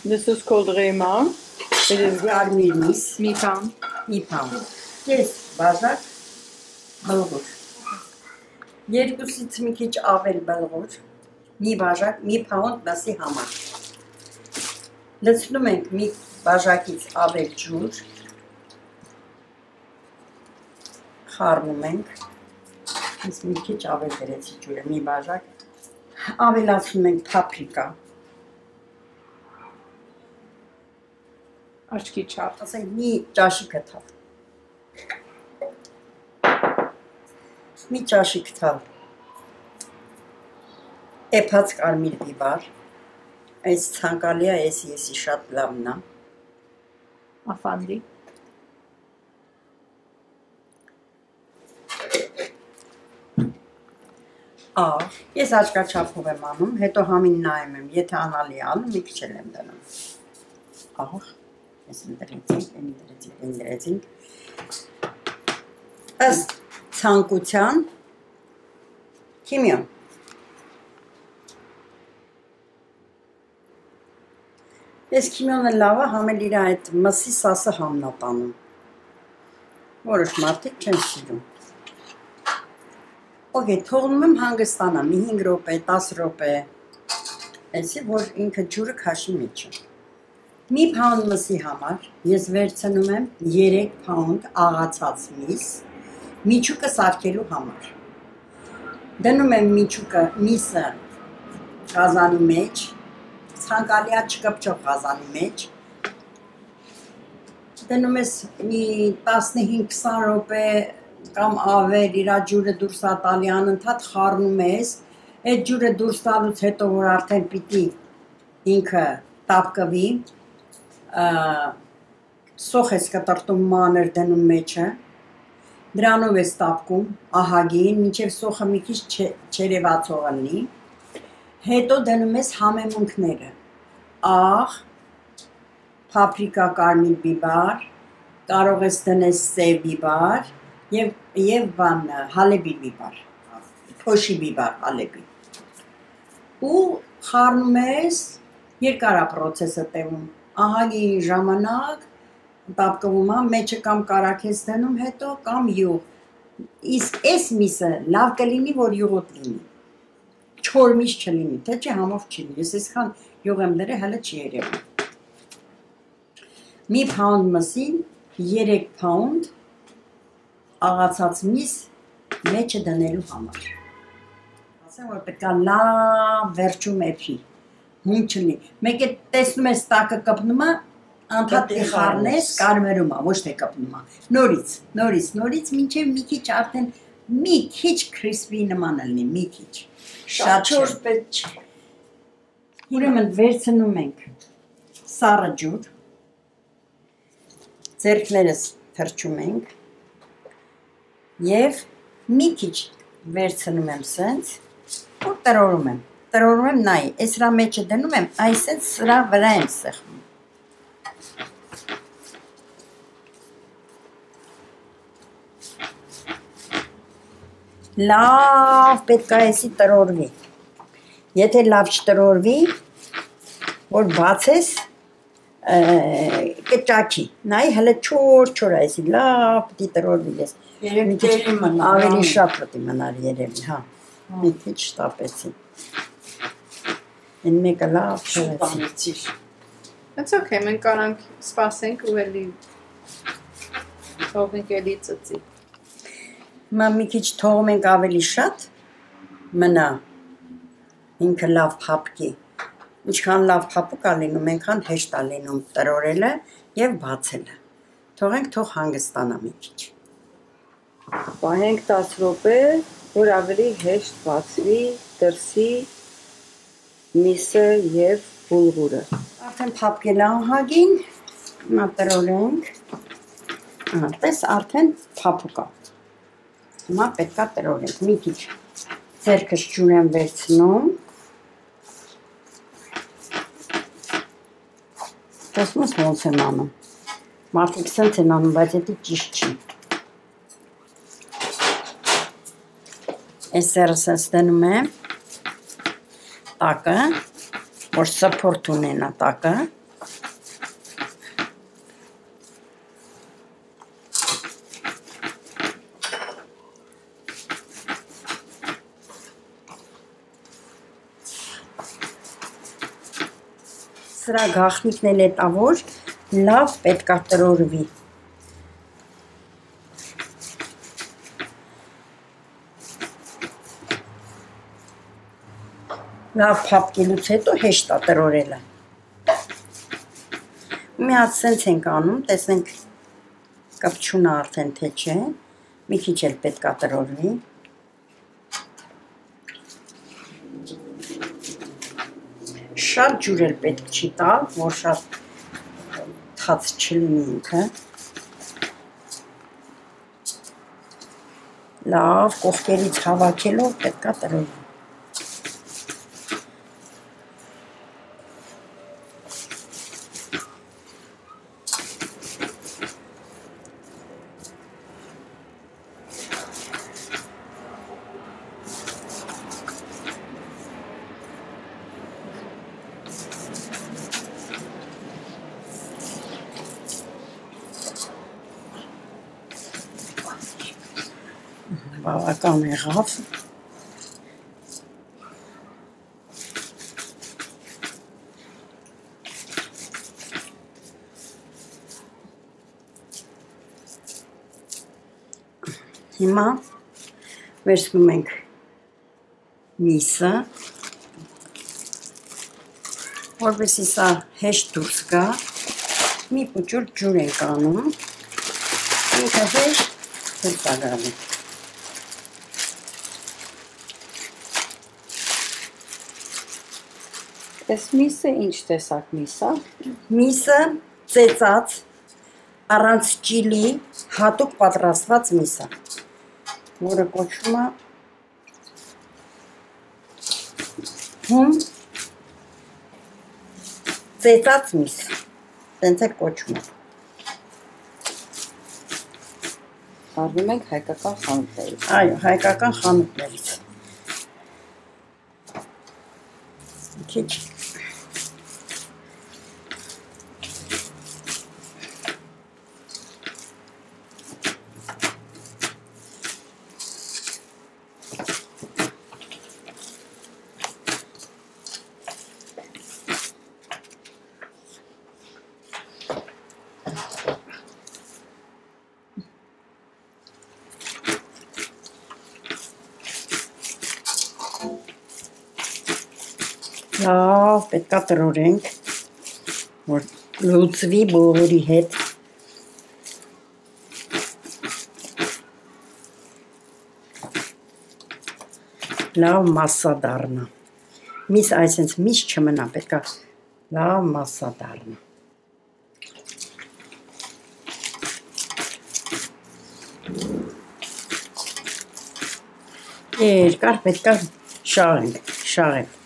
This is called Rema. It is Կարմիրնիս, մի pound. մի pound, կես բաժակ բլղուր, երկուսից մի քիչ ավել բլղուր, մի բաժակ, մի pound դասի համար, լցնում ենք մի բաժակից ավել ջուր, խառնում ենք, ես մի քիչ ավել դրեցի ջուրը, մի բաժակ, ավելացնում ենք փապրիկա, Աչքի չափ. ասենք մի ճաշի կթավ, մի ճաշի կթավ, էփած կարմիր բիբար, այս ցանկալի է, եսի շատ լավն է, Afandi. ես աչքաչափով եմ անում, հետո համին նայում եմ, եթե անալի է անում, մի քիչ էլ եմ դնում, ես ընդրեցինք, ըստ ցանկության, քիմիոն, ես քիմիոնը լավը համել իր այդ մսի սասը համնա տանում, որոշ մարդիկ չեն սիրում, թողնում եմ հանգստանա, մի 5 րոպե, 10 րոպե, այսի, որ ինքը ջուրը քաշի մեջը, մի pound մսի համար, ես վերցնում եմ 3 pound աղացած միս, միջուկը սարքելու համար, դնում եմ միսը գազանի մեջ, ցանկալի չկպչող գազանի մեջ, դնում ես մի 15-20 րոպե կամ ավել իրա ջուրը դուրս տալի անընդհատ խառնում ես, այդ ջուրը դուրս տալուց հետո որ արդեն պիտի ինքը տապկվի, սոխ ես կտրտում մանր դնում մեջը, դրանով ես տապկում ահագին, մինչև սոխը մի քիչ չերևացող լինի, հետո դնում ես համեմունքները, աղ, փապրիկա կարմիր բիբար, կարող ես դնես սև բիբար, և հալեբի բիբար, փոշի բիբար հալեբի, ու խառնում ես, երկար է պրոցեսը տևում, ահագին ժամանակ տապկվում է, մեջը կամ կարակ ես դնում հետո, կամ յուղ, իսկ այս միսը լավ կլինի, որ յուղոտ լինի, չոր միս չլինի, թե չէ համով չի լինի, ես այսքան յուղ եմ դրել, հələ չի երևում, մի pound մսին, 3 pound աղացած միս մեջը դնելու համար, ասեմ, որ պետք է լավ վերջում էփի, հում չլինի, մեկ է տեսնում ես տակը կպնում է, անդհատ խառնես, կարմերում է, ոչ թե կպնում է, նորից, մինչև մի քիչ արդեն, մի քիչ քրիսպի նման լինի, մի քիչ, շատ չոր պետք չէ, ուրեմն վերցնում ենք սառը ջուր, ձեռքներս թրջում ենք, և մի քիչ վերցնում եմ սենց, ու տրորում եմ, նայի, այս սրա մեջը դնում եմ, այսենց սրա վրա եմ սեղմում, լավ պետք է այսի տրորվի, եթե լավ չտրորվի, որ բացես, կճաքի, նայի հլը չոր այսի, լավ պիտի տրորվի ես, ավելի շատ պտի մնար երևի, մի քիչ շտապեցի, են մեկը լավ չորեցի, It's okay, մենք կարանք սպասենք ու էլի թողնենք էլի ծծի, մի քիչ թողում ենք ավելի շատ, մնա, ինքը լավ փապկի, ինչքան լավ փապուկ է լինում, այնքան հեշտ է լինում տրորելը և բացելը, թողենք թող հանգստանա մի քիչ, պահենք 10 րոպե, որ ավելի հեշտ բացվի, դրսի, միսը և բուլղուրը, արդեն փապկել է ահագին, հիմա տրորենք, տես արդեն փապուկ է, հիմա պետք է տրորենք, մի քիչ ձեռքս ջուր եմ վերցնում, տեսնես ոնց եմ անում, մարդիկ սենց են անում, բայց էդի ճիշտ չի, այս սերս ես դնում եմ տակը, որ սփորթ ունենա տակը, Սրա գաղտնիքն էլ է տա, որ լավ պետք է տրորվի։ Լավ փափկելուց հետո հեշտ է տրորելը։ Մի հատ սենց ենք անում, տեսնենք կպչունը արդեն թե չէ, մի քիչ էլ պետք է տրորվի։ Շատ ջուր էլ պետք չի տալ, որ շատ թաց չլինի ինքը։ Լավ կողքերից հավաքելով պետք է տրորվի։ Բավական եղավ։ Հիմա վերցնում ենք միսը, որպեսզի սա հեշտ դուրս գա, մի փոքր ջուր ենք անում, ինքը հեշտ դուրս է գալու։ Այս միսը ինչ տեսակ միս է։ Միսը ծեծած, առանց ճիլի, հատուկ պատրաստված միս է, որը կոչվում է հում ծեծած միս, տենց էլ կոչվում է։ Առնում ենք հայկական խանութներից։ Այո, հայկական խանութներից։ Քիչ լավ պետք է տրորենք, որ լուծվի բոլորի հետ։ Լավ մասսա դառնա։ Միս այսենց միս չմնա, պետք է լավ մասսա դառնա։ Երկար պետք է շաղենք։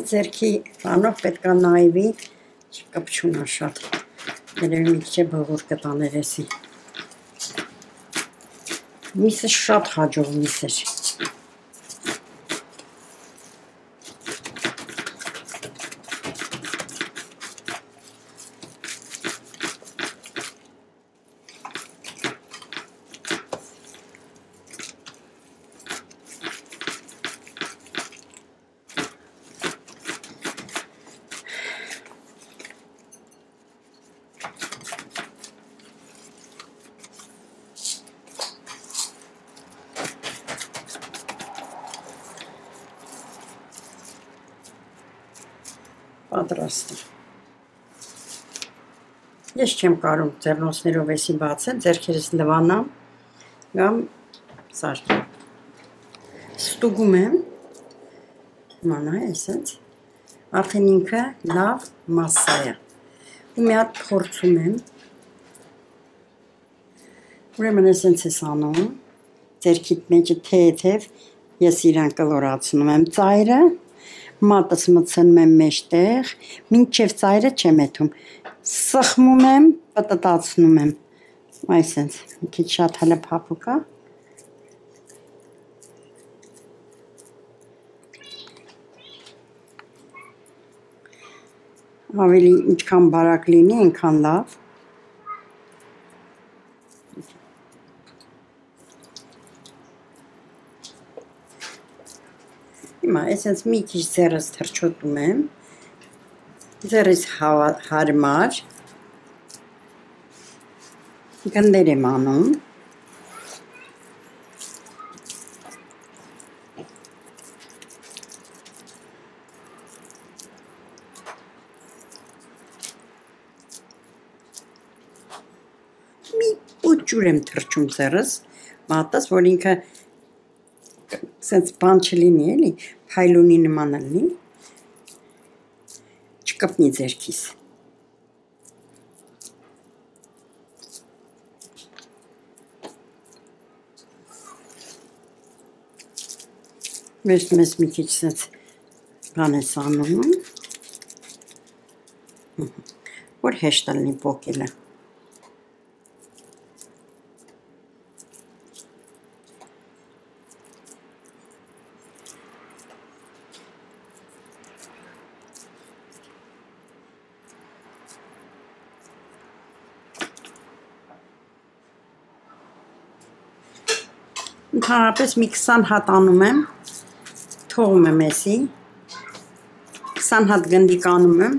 Ձերքի բանով պետք է նայվի, կպչունա շատ, երևի մի քիչ բողոր կտաներ էսի։ Միսը շատ հաջող միս էր։ Պատրաստ է։ Ես չեմ կարող ձեռնոցներով էսի բացել, ձեռքերս լվանամ, կամ սարքեմ։ Ստուգում եմ, մանա էսենց, արդեն ինքը լավ մասսա է։ Ու մի հատ փորձում եմ, ուրեմն էսենց ես անում, ձեռքիդ մեջը թեթև ես իրան կլորացնում եմ ծայրը, մատս մտցնում եմ մեջտեղ, մինչև ծայրը չեմ եթում, սխմում եմ, պտտացնում եմ, այսենց, մի քիչ շատ հələ փափուկ է, ավելի ինչքան բարակ լինի, այնքան լավ, հիմա այսենց մի քիչ ձեռս թռչոտում եմ, ձեռիս հարմար, գնդեր եմ անում, մի ուջուր եմ թռչում ձեռս, մատս, որ ինքը սենց բան չլինի էլի, փայլունի նման լինի, չկպնի ձեռքիս։ Մեզ մի քիչ սենց բան ես անում, որ հեշտ լինի պոկելը։ Ընդհանրապես մի 20 հատ անում եմ, թողում եմ էսի, 20 հատ գնդիկ անում եմ,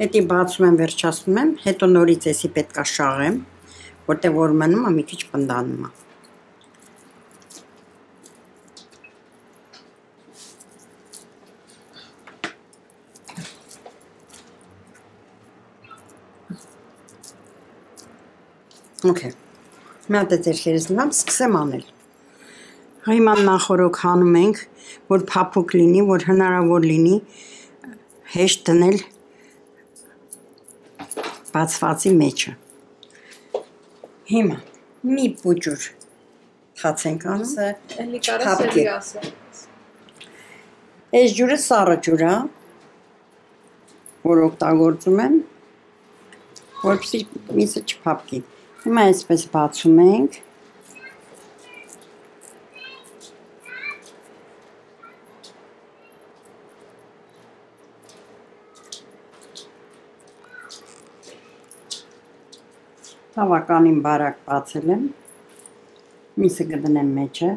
էտի բացում եմ, վերջացնում եմ, հետո նորից էսի պետքա շաղեմ, որտեղ որ մնում է, մի քիչ պնդանում է։ Okay, մի հատ է ձեռքերս լվամ, սկսեմ անել։ Հիմա նախորոք հանում ենք, որ փափուկ լինի, որ հնարավոր լինի հեշտ դնել բացվածի մեջը։ Հիմա մի պուջուր թաց ենք անում, Էլի կարաս էլի ասել։ Այս ջուրը սառը ջուր է, որ օգտագործում եմ, որպեսզի միսը չփափկի։ Հիմա այսպես բացում ենք։ Բավականին բարակ բացել եմ, միսը կդնեմ մեջը,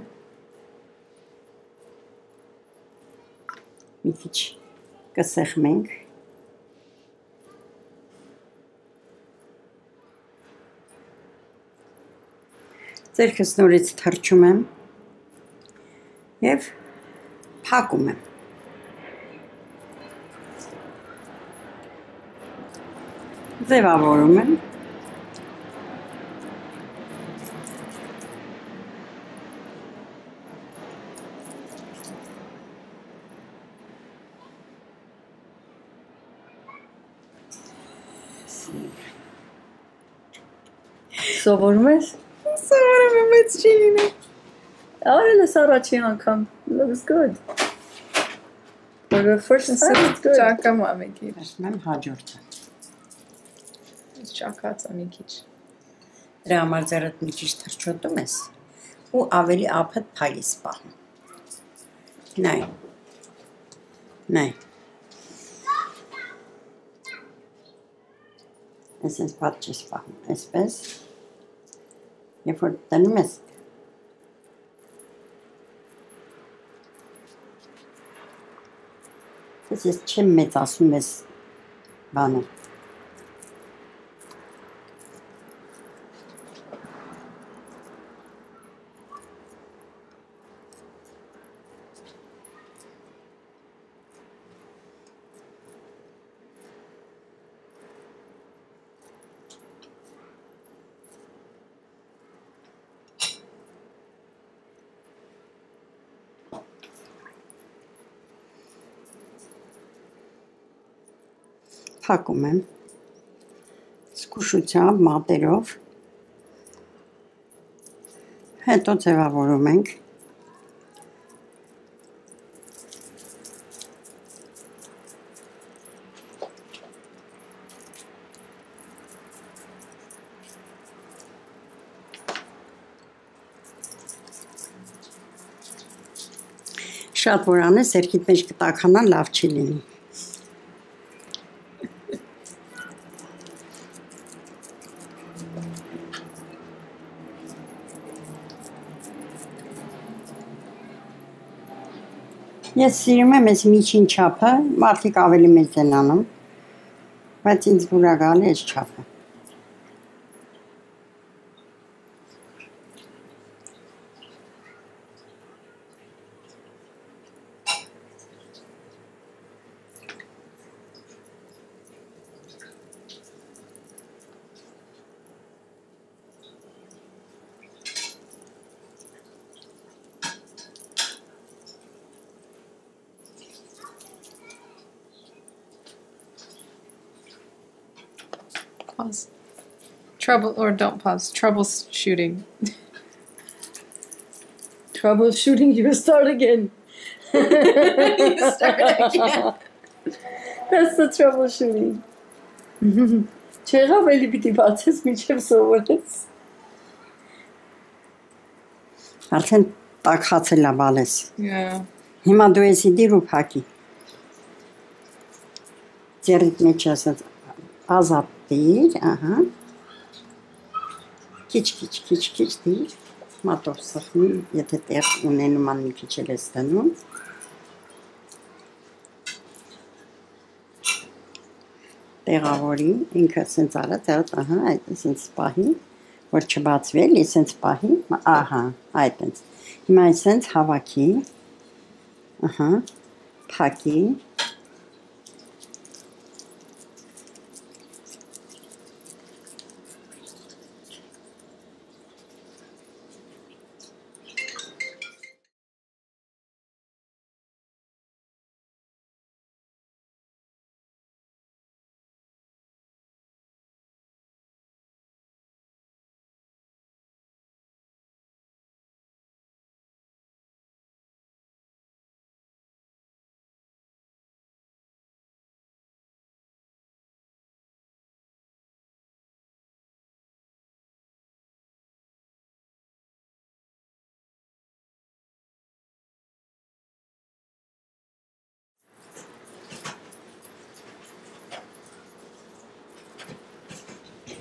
մի քիչ կսեղմենք, ձեռքս նորից թռչում եմ և փակում եմ, ձևավորում եմ, Սովորում ես։ Սովորում եմ, բայց չի լինի։ Արել ես առաջի անգամ։ Looks good. For the first time it's good. Ճակամ է մի քիչ։ Ասում եմ հաջորդը։ Ճակած է մի քիչ։ Դրա համար ձեռդ մի քիչ թռչոտում ես ու ավելի ափդ փայ ես պահում։ Նայ։ Նայ։ Այսպես պատ չես պահում, այսպես, երբ որ տնում ես, ես չեմ մեծացնում ես բանը, Փակում եմ զգուշությամբ մատերով հետո ձևավորում ենք շատ որ անես երգիտ մեջ կտականան լավ չի լինի Ես սիրում եմ այս միջին չափը, մարդիկ ավելի մեծ են անում, բայց ինձ բուրա գալի այս չափը։ Pause. Trouble or don't pause. Troubleshooting. Troubleshooting, you start again. You start again. That's the troubleshooting. Չեղավ էլի պիտի բացես մինչև սովորես։ Արդեն տաքացել է բալես։ Yeah. Հիմա դու ես իդիր ու փակի։ Ձերիդ մեջ ասած ազատ դիր, ահա։ Քիչ դիր, մատով սխնի, եթե տեղ ունենում ան մի քիչ էլ ես դնում։ Տեղավորի, ինքը սենց արած, ահա, այդ սենց պահի, որ չբացվել, ես սենց պահի, ահա, այդ ընց։ Հիմա սենց հավաքի, ահա, փակի,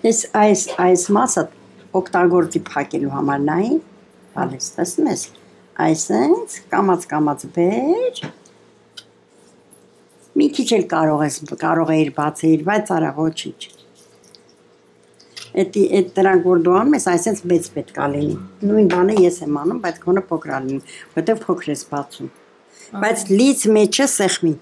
այս մասը օգտագործի փակելու համար նայի, բալես, տեսնում ես, այսենց, կամած բեր, մի քիչ էլ կարող էիր բացեիր, բայց արա ոչինչ, այդ դրանք որ դու անում ես, այսենց մեծ պետք է լինի, նույն բանը ես եմ անում, բայց քոնը փոքր է լինում, որտեղ փոքր ես բացում, բայց լից մեջը սեղմի,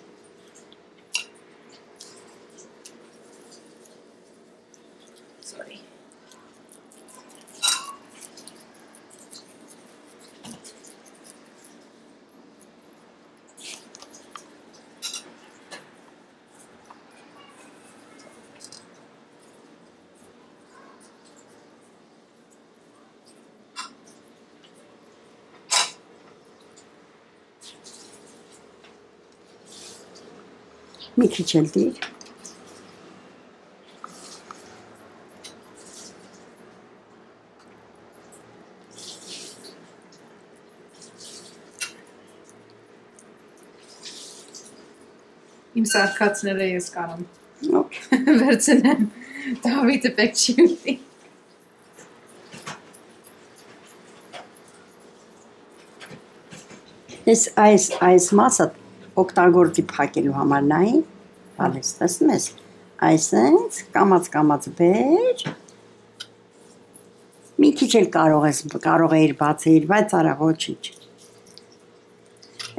մի քիչ էլ դիր, Իմ սարկացները ես կանեմ, վերցնեմ, Դավիթը պետք չի ունի։ Այս մասը օգտագործի փակելու համար նայի, բալես, տեսնում ես, այսենց, կամած բեր, մի քիչ էլ կարող էիր բացեիր, բայց արա ոչինչ,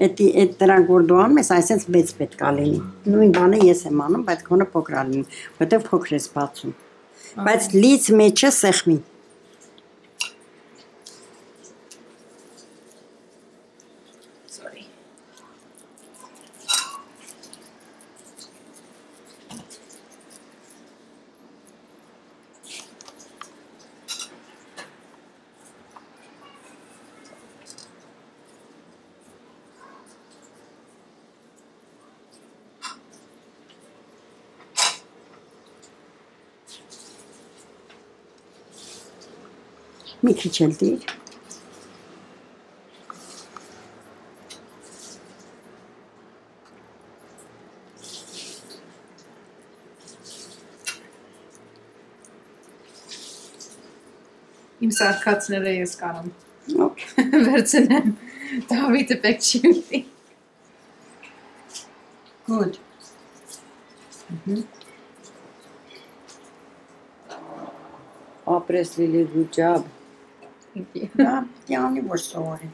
այդ դրանք որ դու անում ես, այսենց մեծ պետք է լինի, նույն բանը ես եմ անում, բայց քոնը փոքր է լինում, որտեղ փոքր ես բացում, բայց լից մեջը սեղմի, Մի քիչ էլ դիր։ Իմ սարքացները ես կարամ Okay. վերցնեմ։ Դավիթը պետք չի ուտի։ Good. Ապրես Լիլի, good job։ Դա տյանի որ սովորի։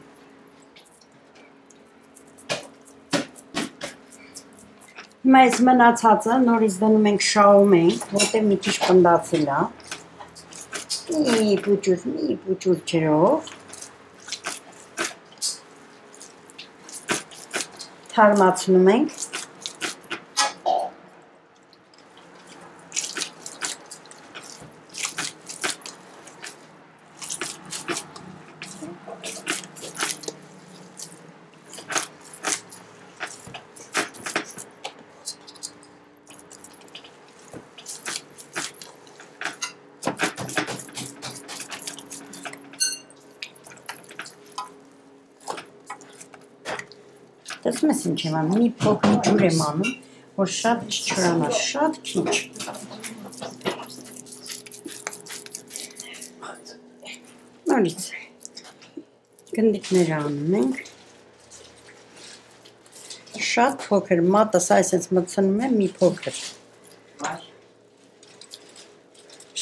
Հիմա այս մնացածը նորից դնում ենք շաում ենք, որտեղ մի քիչ պնդացել է։ Մի պուճուր ջրով։ Թարմացնում ենք։ Տեսնում ես ինչ եմ անում, մի փոքր ջուր եմ անում, որ շատ չչորանա, շատ քիչ։ Նորից գնդիկները անում ենք։ Շատ փոքր, մատս այսպես մտցնում եմ մի փոքր։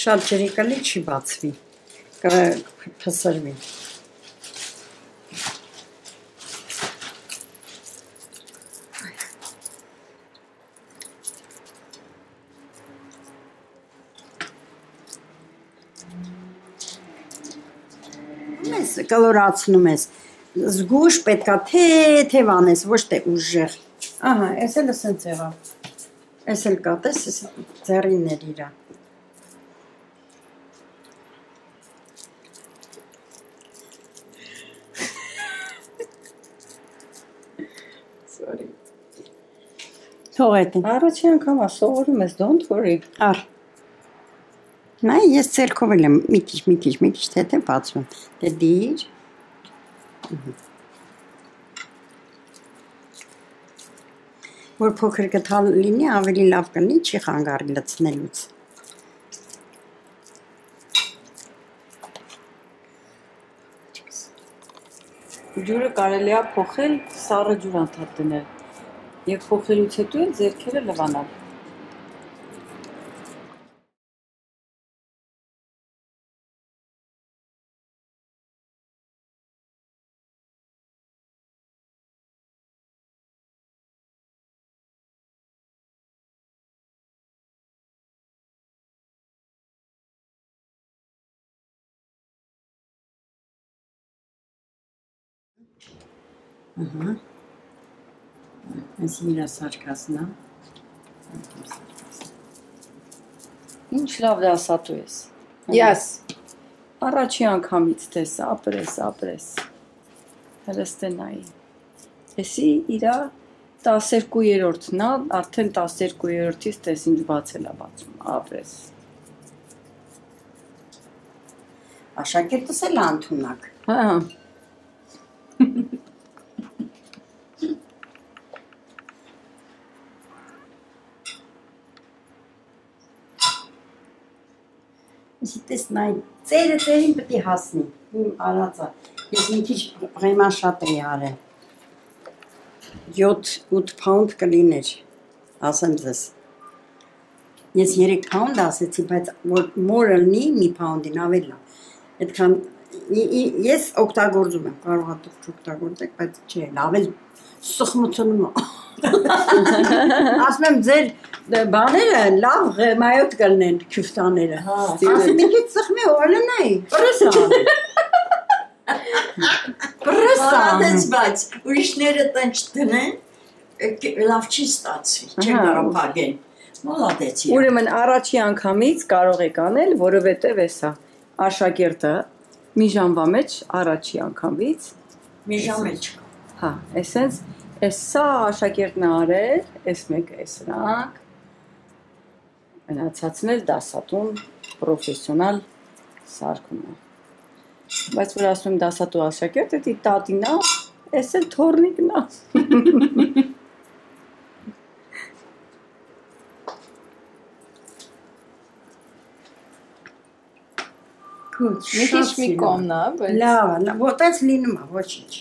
Շատ ջրի կլի չի բացվի, կփսրվի։ Կլորացնում ես, զգուշ պետքա թեթև անես, ոչ թե ուժեղ։ Ահա, ես էլ ասենց եղավ։ Ես էլ կատես, ես ձեռիններ իրա։ Sorry։ Թող այդ են։ Առաջի անգամ սովորում ես, don't worry։ Ար։ Նայ, ես ծերքով էլ եմ մի քիչ թեթև բացում։ Դե դիր։ Որ փոքր գտալ լինի, ավելի լավ կլինի, չի խանգարի լցնելուց։ Ջուրը կարելի է փոխել, սառը ջուր անդադ դնել։ Եվ փոխելուց հետո էլ ձեռքերը լվանալ։ Ահա։ Այս իրա սարքասնա։ Ինչ լավ դասատու ես։ Yes։ Առաջի անգամից տես, ապրես։ Հրստենայի։ Էսի իրա 12-րդն է, արդեն 12-րդից տես ինչ բացել է բացում, ապրես։ Աշակերտս էլ անթունակ։ Հա։ Դες նայ ծերին պետք է հասնի։ Իմ արածը։ Ես մի քիչ vraiment շատ էի արել։ 7-8 pound կլիներ, ասեմ ձեզ։ Ես 3 pound ասեցի, բայց որ մորը լինի մի pound-ին ավելի լավ։ Այդքան ես օգտագործում եմ, կարող է դուք օգտագործեք, բայց չէ, լավ էլ սխմությունում է։ Ասում եմ ձեր բաները լավ ղեմայոտ կլնեն քյուֆտաները։ Ասում մի քիչ սխմի օրնայի, պրեսան։ Պրեսան, բայց ուրիշները տենց դնեն, լավ չի ստացվի, չեն կարող փագեն։ Մոլադեց։ Ուրեմն առաջի անգամից կարող եք անել, որովհետև էսա աշակերտը մի ժամվա մեջ առաջի անգամից Մի ժամ էլ չկա։ հա, էսենց էս սա աշակերտն է արել, էս մեկը էս սրանք մնացածն էլ դասատուն պրոֆեսիոնալ սարքում է։ Բայց որ ասում եմ դասատու աշակերտ, դա տատին է, էս էլ թորնիկն է։ Մի քիչ մի կողմն է, բայց Լավ, ոտած լինում է, ոչինչ։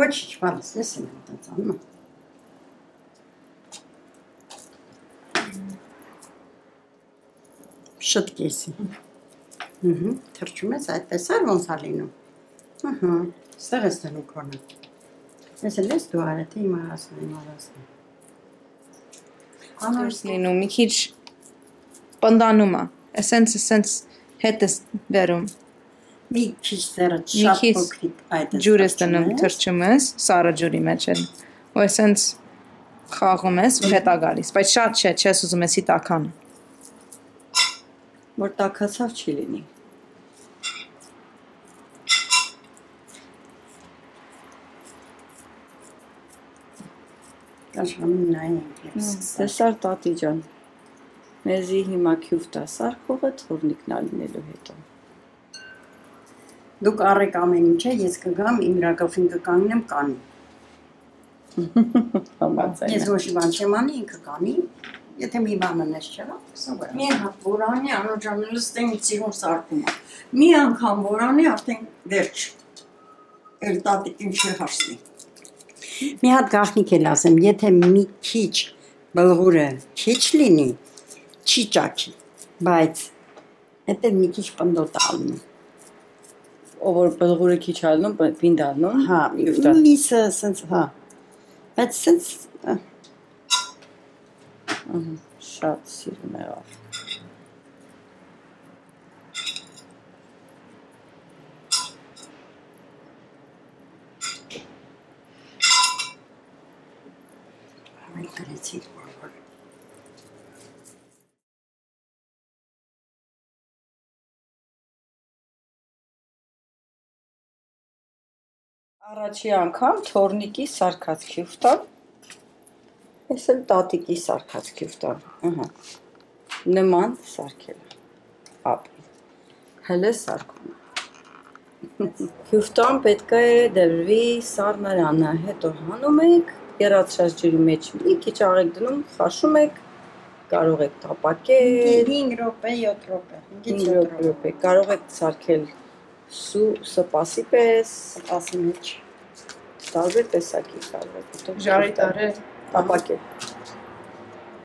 Ոչինչ, բալս, ես եմ ոտած անում։ Շտկեսի։ Թրջում ես այդպես էր ոնց է լինում։ Ստեղ ես դնում քոնը։ Ես էլ ես դու արը, թե իմ արասն։ Անորս լինում, մի քիչ պնդանում է։ Էսենց հետ ես վերում։ Մի քիչ դեռ Մի շատ քիչ փոքրիկ այդ ջուր ես դնում, թրջում ես, սառը ջուրի մեջ էլ։ Ու էսենց խաղում ես ու հետա գալիս, բայց շատ չէ, չես ուզում եսի տաքանը։ Որ տաքացավ չի լինի։ Կաշանում նայենք և սկսած։ Տեսար տատի ջան։ Մեզի հիմա քյուֆտա սարքողը թորնիկն ալինելու հետո։ Դուք առեք ամեն ինչը, ես կգամ իմ իրագլխին կկանգնեմ կանի։ Համաձայն Ես ոչ բան չեմ անի, ինքը կանի, եթե մի բան անես չեղա, սովոր։ Մի հատ որանի անոջան լստեմ ծիրուն սարկում է։ Մի անգամ որանի արդեն վերջ։ Էլ տատիկին չի հասնի։ Մի հատ գաղտնիք էլ ասեմ, եթե մի քիչ բլղուրը քիչ լինի, չի ճաքի, բայց հետև մի քիչ պնդոտ ալնում։ Ով որ բլղուրը քիչ ալնում, պինդ ալնում։ Հա, միսը սենց, հա, բայց սենց, Շատ սիրուն եղավ։ ամեն կրեցիք որ։ Առաջի անգամ թորնիկի սարքած քյուֆտան, ես էլ տատիկի սարքած քյուֆտան, նման սարքել է, ապի, հլը սարքում է։ Քյուֆտան պետք է դրվի սառնարանը, հետո հանում եք, եռացրած ջրի մեջ մի քիչ աղեք դնում, խաշում եք, կարող եք տապակել, 5 րոպե, 7 րոպե, 5 րոպե, կարող եք սարքել սպասի պես, սպասի մեջ։ տարբեր տեսակի կարող եք, Ժարի տարել։ տապակել։